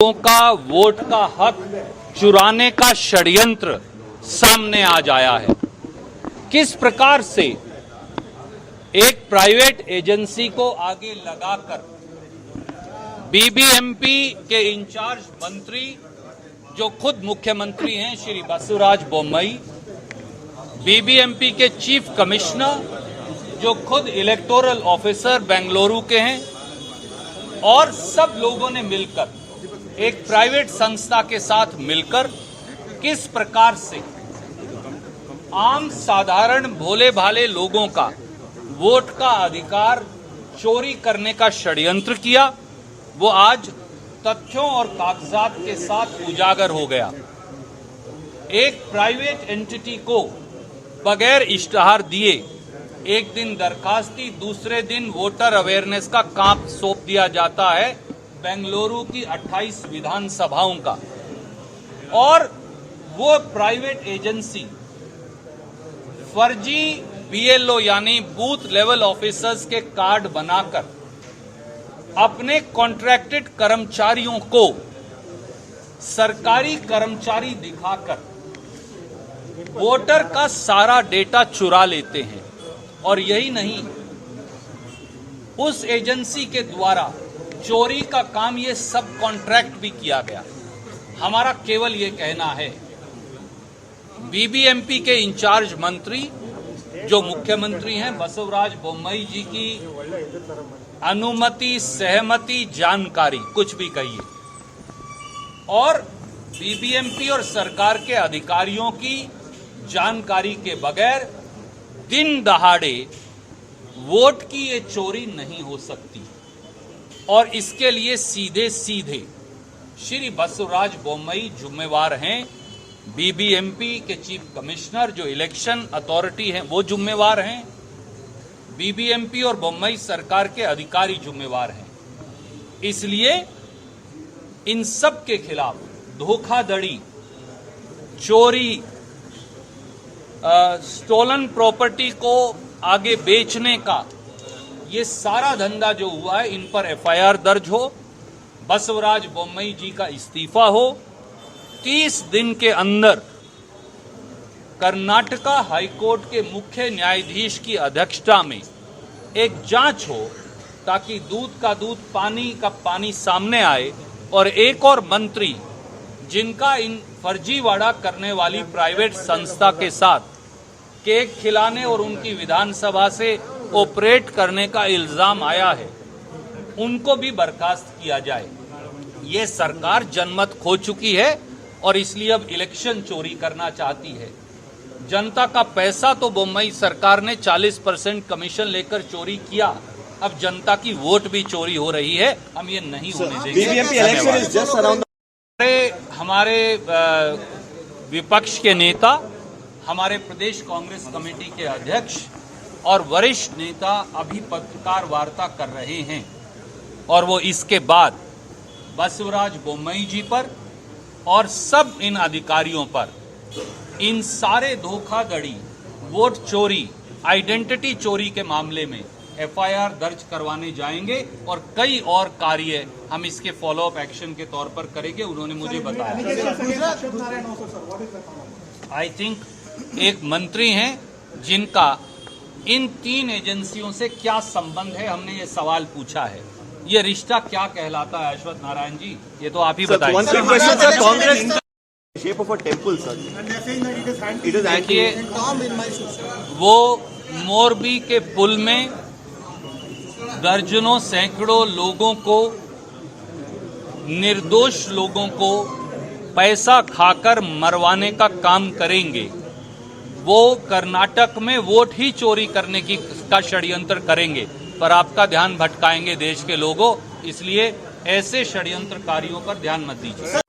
लोगों का वोट का हक चुराने का षड्यंत्र सामने आज आया है। किस प्रकार से एक प्राइवेट एजेंसी को आगे लगाकर बीबीएमपी के इंचार्ज मंत्री जो खुद मुख्यमंत्री हैं श्री बसवराज बोम्मई, बीबीएमपी के चीफ कमिश्नर जो खुद इलेक्टोरल ऑफिसर बेंगलुरु के हैं, और सब लोगों ने मिलकर एक प्राइवेट संस्था के साथ मिलकर किस प्रकार से आम साधारण भोले भाले लोगों का वोट का अधिकार चोरी करने का षड्यंत्र किया, वो आज तथ्यों और कागजात के साथ उजागर हो गया। एक प्राइवेट एंटिटी को बगैर इश्तहार दिए एक दिन दरखास्ती, दूसरे दिन वोटर अवेयरनेस का काम सौंप दिया जाता है बेंगलुरु की 28 विधानसभाओं का, और वो प्राइवेट एजेंसी फर्जी बीएलओ यानी बूथ लेवल ऑफिसर्स के कार्ड बनाकर अपने कॉन्ट्रैक्टेड कर्मचारियों को सरकारी कर्मचारी दिखाकर वोटर का सारा डेटा चुरा लेते हैं। और यही नहीं, उस एजेंसी के द्वारा चोरी का काम ये सब कॉन्ट्रैक्ट भी किया गया। हमारा केवल ये कहना है, बीबीएमपी के इंचार्ज मंत्री जो मुख्यमंत्री हैं बसवराज बोम्मई जी की अनुमति, सहमति, जानकारी, कुछ भी कहिए, और बीबीएमपी और सरकार के अधिकारियों की जानकारी के बगैर दिन दहाड़े वोट की ये चोरी नहीं हो सकती। और इसके लिए सीधे सीधे श्री बसवराज बोम्मई जिम्मेवार हैं, बीबीएमपी के चीफ कमिश्नर जो इलेक्शन अथॉरिटी हैं वो जिम्मेवार हैं, बीबीएमपी और बोम्मई सरकार के अधिकारी जिम्मेवार हैं। इसलिए इन सब के खिलाफ धोखाधड़ी, चोरी, स्टोलन प्रॉपर्टी को आगे बेचने का ये सारा धंधा जो हुआ है, इन पर एफआईआर दर्ज हो, बसवराज बोम्मई जी का इस्तीफा हो, 30 दिन के अंदर कर्नाटका हाईकोर्ट के मुख्य न्यायाधीश की अध्यक्षता में एक जांच हो, ताकि दूध का दूध, पानी का पानी सामने आए, और एक और मंत्री जिनका इन फर्जीवाड़ा करने वाली प्राइवेट संस्था के साथ केक खिलाने और उनकी विधानसभा से ऑपरेट करने का इल्जाम आया है, उनको भी बर्खास्त किया जाए। ये सरकार जनमत खो चुकी है और इसलिए अब इलेक्शन चोरी करना चाहती है। जनता का पैसा तो बोम्मई सरकार ने 40% कमीशन लेकर चोरी किया, अब जनता की वोट भी चोरी हो रही है। हम ये नहीं होने देंगे। हमारे विपक्ष के नेता, हमारे प्रदेश कांग्रेस कमेटी के अध्यक्ष और वरिष्ठ नेता अभी पत्रकार वार्ता कर रहे हैं, और वो इसके बाद बसवराज बोम्मई जी पर और सब इन अधिकारियों पर इन सारे धोखाधड़ी, वोट चोरी, आइडेंटिटी चोरी के मामले में एफआईआर दर्ज करवाने जाएंगे, और कई और कार्य हम इसके फॉलोअप एक्शन के तौर पर करेंगे, उन्होंने मुझे बताया। आई थिंक एक मंत्री हैं जिनका इन 3 एजेंसियों से क्या संबंध है, हमने ये सवाल पूछा है। ये रिश्ता क्या कहलाता है अश्वत्थ नारायण जी, ये तो आप ही बताइए। देखिए, वो मोरबी के पुल में दर्जनों सैकड़ों लोगों को, निर्दोष लोगों को पैसा खाकर मरवाने का काम करेंगे। वो कर्नाटक में वोट ही चोरी करने का षड्यंत्र करेंगे, पर आपका ध्यान भटकाएंगे देश के लोगों, इसलिए ऐसे षड्यंत्रकारियों पर ध्यान मत दीजिए।